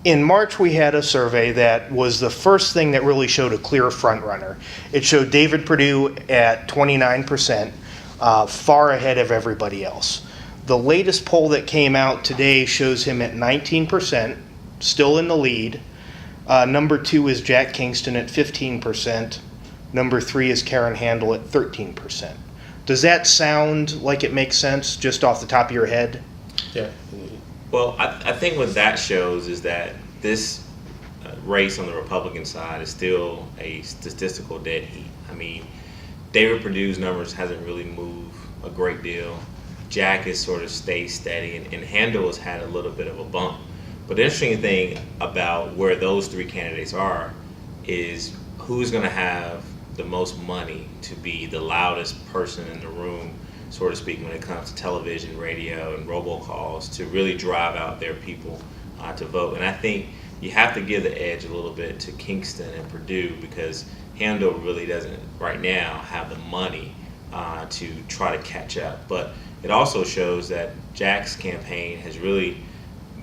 In March, we had a survey that was the first thing that really showed a clear front runner. It showed David Perdue at 29%, far ahead of everybody else. The latest poll that came out today shows him at 19%, still in the lead. Number 2 is Jack Kingston at 15%. Number 3 is Karen Handel at 13%. Does that sound like it makes sense just off the top of your head? Yeah. Well, I think what that shows is that this race on the Republican side is still a statistical dead heat. I mean, David Perdue's numbers hasn't really moved a great deal. Jack has sort of stayed steady, and Handel has had a little bit of a bump. But the interesting thing about where those three candidates are is who's going to have the most money to be the loudest person in the room, so to speak, when it comes to television, radio, and robocalls to really drive out their people to vote. And I think you have to give the edge a little bit to Kingston and Perdue because Handel really doesn't right now have the money to try to catch up. But it also shows that Jack's campaign has really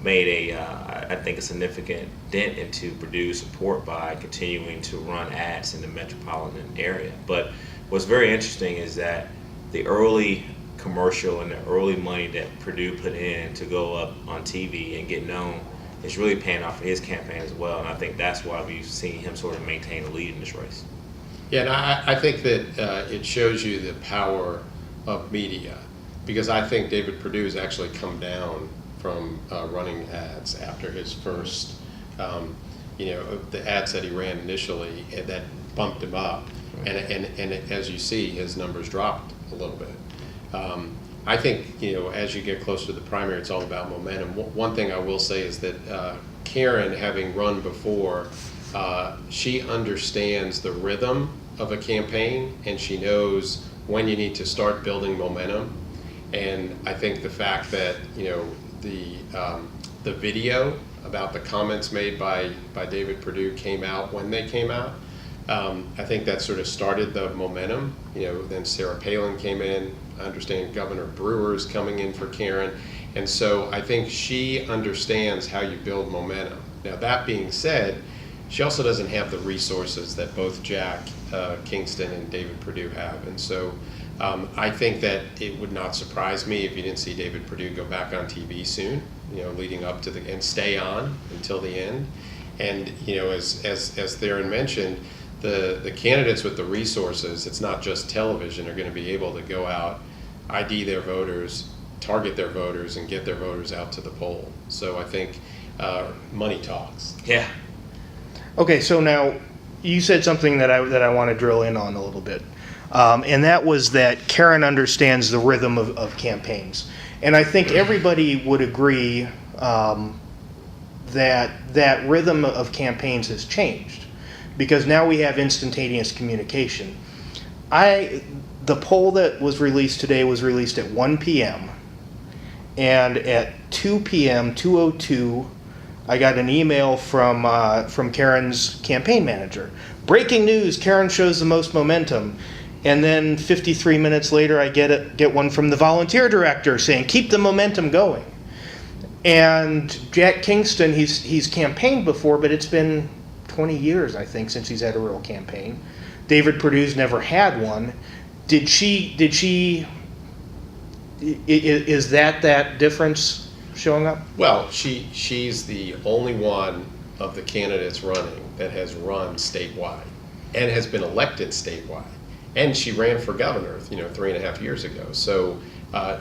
made I think a significant dent into Purdue's support by continuing to run ads in the metropolitan area. But what's very interesting is that the early commercial and the early money that Perdue put in to go up on TV and get known is really paying off for his campaign as well. And I think that's why we've seen him sort of maintain a lead in this race. Yeah, and I think that it shows you the power of media, because I think David Perdue has actually come down from running ads after his first, the ads that he ran initially that bumped him up. Right. And as you see, his numbers dropped a little bit. I think, as you get closer to the primary, it's all about momentum. One thing I will say is that Karen, having run before, she understands the rhythm of a campaign, and she knows when you need to start building momentum. And I think the fact that, the video about the comments made by David Perdue came out when they came out, I think that sort of started the momentum. Then Sarah Palin came in. I understand Governor Brewer's coming in for Karen. And so I think she understands how you build momentum. Now, that being said, she also doesn't have the resources that both Jack Kingston and David Perdue have. And so I think that it would not surprise me if you didn't see David Perdue go back on TV soon, leading up to and stay on until the end. And, as Theron mentioned, the candidates with the resources, it's not just television, are going to be able to go out, ID their voters, target their voters, and get their voters out to the poll. So I think money talks. Yeah. Okay, so now you said something that I want to drill in on a little bit, and that was that Karen understands the rhythm of campaigns. And I think everybody would agree that rhythm of campaigns has changed, because now we have instantaneous communication. The poll that was released today was released at 1 p.m. and at 2 p.m., 2:02, I got an email from Karen's campaign manager. Breaking news, Karen shows the most momentum. And then 53 minutes later, I get one from the volunteer director saying, keep the momentum going. And Jack Kingston, he's campaigned before, but it's been 20 years, I think, since he's had a real campaign. David Perdue's never had one. Is that difference showing up? Well, she's the only one of the candidates running that has run statewide and has been elected statewide. And she ran for governor, 3.5 years ago. So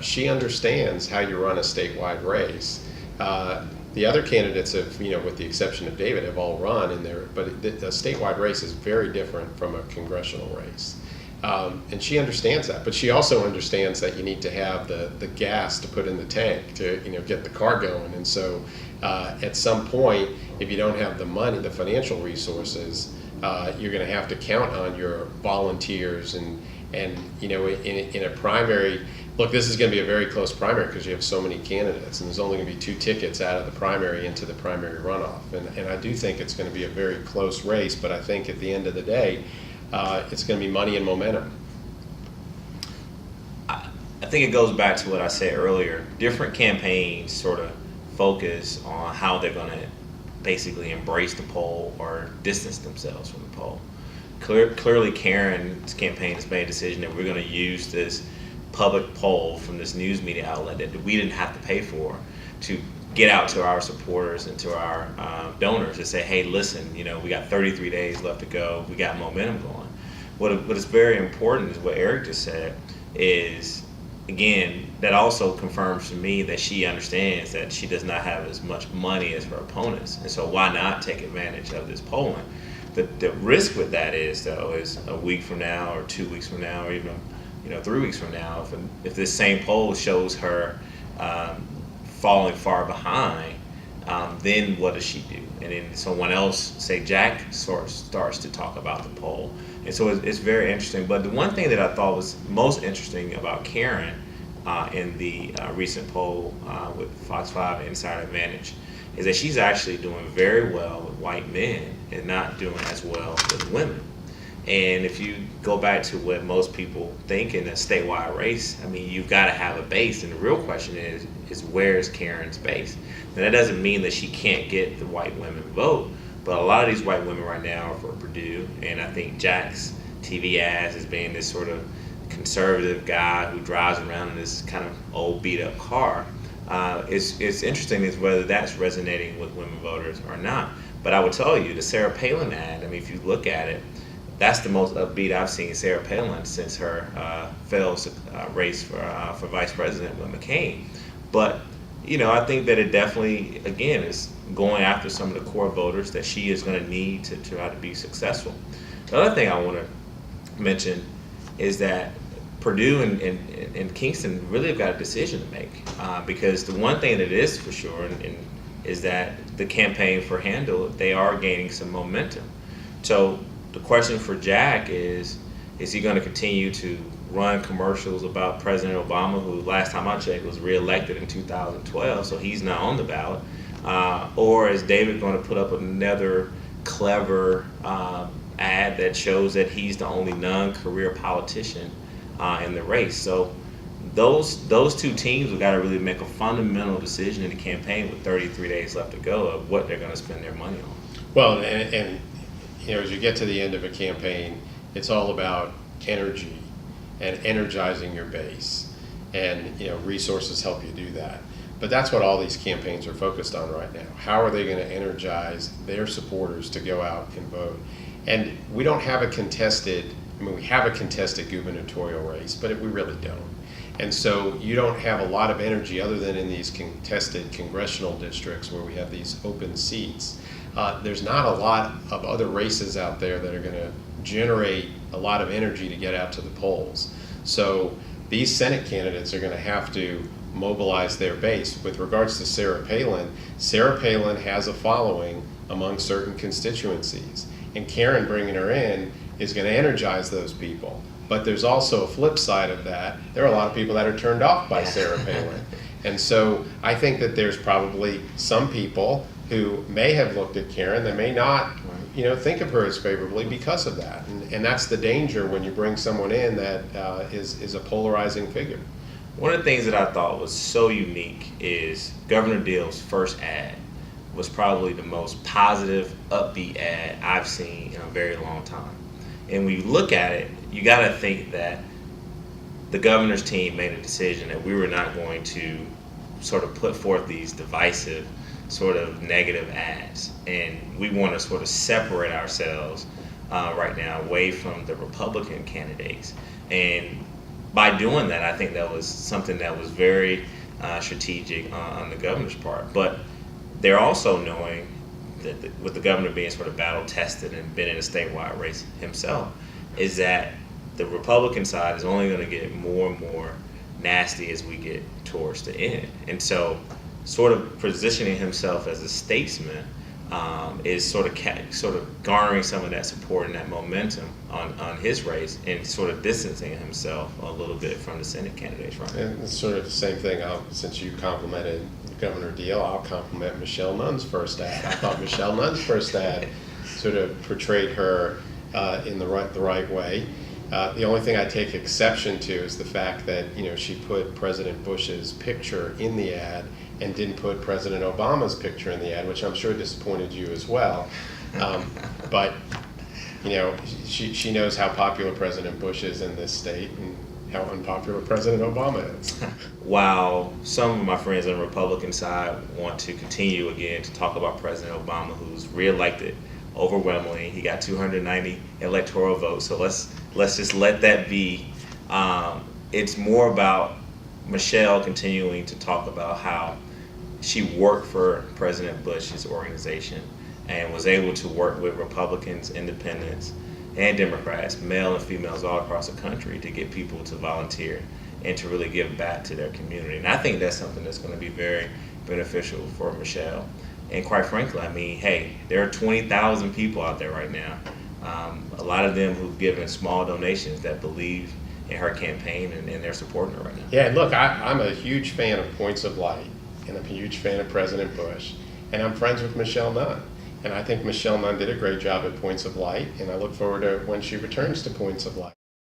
she understands how you run a statewide race. The other candidates have, with the exception of David, have all run in there, but a statewide race is very different from a congressional race. And she understands that, but she also understands that you need to have the gas to put in the tank to, get the car going. And so at some point, if you don't have the money, the financial resources, you're going to have to count on your volunteers and in a primary. Look, this is going to be a very close primary because you have so many candidates, and there's only going to be 2 tickets out of the primary into the primary runoff. And I do think it's going to be a very close race, but I think at the end of the day, it's going to be money and momentum. I think it goes back to what I said earlier. Different campaigns sort of focus on how they're going to basically embrace the poll or distance themselves from the poll. Clearly, Karen's campaign has made a decision that we're going to use this public poll from this news media outlet that we didn't have to pay for to get out to our supporters and to our donors and say, hey, listen, we got 33 days left to go. We got momentum going. What is very important is what Eric just said is, again, that also confirms to me that she understands that she does not have as much money as her opponents. And so why not take advantage of this polling? The risk with that is, though, is a week from now or 2 weeks from now or even 3 weeks from now, if this same poll shows her falling far behind, then what does she do? And then someone else, say Jack, starts to talk about the poll. And so it's very interesting. But the one thing that I thought was most interesting about Karen in the recent poll with Fox 5 Insider Advantage is that she's actually doing very well with white men and not doing as well with women. And if you go back to what most people think in a statewide race, I mean, you've got to have a base. And the real question is where is Karen's base? Now, that doesn't mean that she can't get the white women vote, but a lot of these white women right now are for Purdue. And I think Jack's TV ads as being this sort of conservative guy who drives around in this kind of old beat up car. It's interesting is whether that's resonating with women voters or not. But I would tell you, the Sarah Palin ad, I mean, if you look at it, that's the most upbeat I've seen Sarah Palin since her failed race for vice president with McCain. But, I think that it definitely, again, is going after some of the core voters that she is going to need to try to be successful. The other thing I want to mention is that Purdue and Kingston really have got a decision to make because the one thing that is for sure is that the campaign for Handle, they are gaining some momentum. So the question for Jack is he going to continue to run commercials about President Obama, who last time I checked was reelected in 2012, so he's not on the ballot? Or is David going to put up another clever ad that shows that he's the only non-career politician in the race? So those two teams have got to really make a fundamental decision in the campaign with 33 days left to go of what they're going to spend their money on. Well, and as you get to the end of a campaign, it's all about energy and energizing your base, and resources help you do that. But that's what all these campaigns are focused on right now. How are they going to energize their supporters to go out and vote? And we don't have a contested, we have a contested gubernatorial race, but we really don't. And so you don't have a lot of energy other than in these contested congressional districts where we have these open seats. There's not a lot of other races out there that are going to generate a lot of energy to get out to the polls. So these Senate candidates are going to have to mobilize their base. With regards to Sarah Palin has a following among certain constituencies. And Karen bringing her in is going to energize those people. But there's also a flip side of that. There are a lot of people that are turned off by Sarah Palin. And so I think that there's probably some people who may have looked at Karen that may not think of her as favorably because of that. And that's the danger when you bring someone in that is a polarizing figure. One of the things that I thought was so unique is Governor Deal's first ad was probably the most positive, upbeat ad I've seen in a very long time. And when you look at it, you got to think that the governor's team made a decision that we were not going to sort of put forth these divisive, sort of negative ads. And we want to sort of separate ourselves right now away from the Republican candidates. And by doing that, I think that was something that was very strategic on the governor's part. But they're also knowing that with the governor being sort of battle tested and been in a statewide race himself, is that the Republican side is only going to get more and more nasty as we get towards the end. And so sort of positioning himself as a statesman is sort of garnering some of that support and that momentum on his race and sort of distancing himself a little bit from the Senate candidates right now. And it's sort of the same thing. Since you complimented Governor Deal, I'll compliment Michelle Nunn's first ad. I thought Michelle Nunn's first ad sort of portrayed her in the right way. The only thing I take exception to is the fact that she put President Bush's picture in the ad and didn't put President Obama's picture in the ad, which I'm sure disappointed you as well. But she knows how popular President Bush is in this state and how unpopular President Obama is. While some of my friends on the Republican side want to continue again to talk about President Obama, who's reelected overwhelmingly, he got 290 electoral votes. So let's just let that be. It's more about Michelle continuing to talk about how she worked for President Bush's organization and was able to work with Republicans, independents, and Democrats, male and females all across the country, to get people to volunteer and to really give back to their community. And I think that's something that's going to be very beneficial for Michelle. And quite frankly, I mean, hey, there are 20,000 people out there right now, a lot of them who've given small donations that believe in her campaign, and they're supporting her right now. Yeah, look, I'm a huge fan of Points of Light, and I'm a huge fan of President Bush, and I'm friends with Michelle Nunn. And I think Michelle Nunn did a great job at Points of Light, and I look forward to when she returns to Points of Light.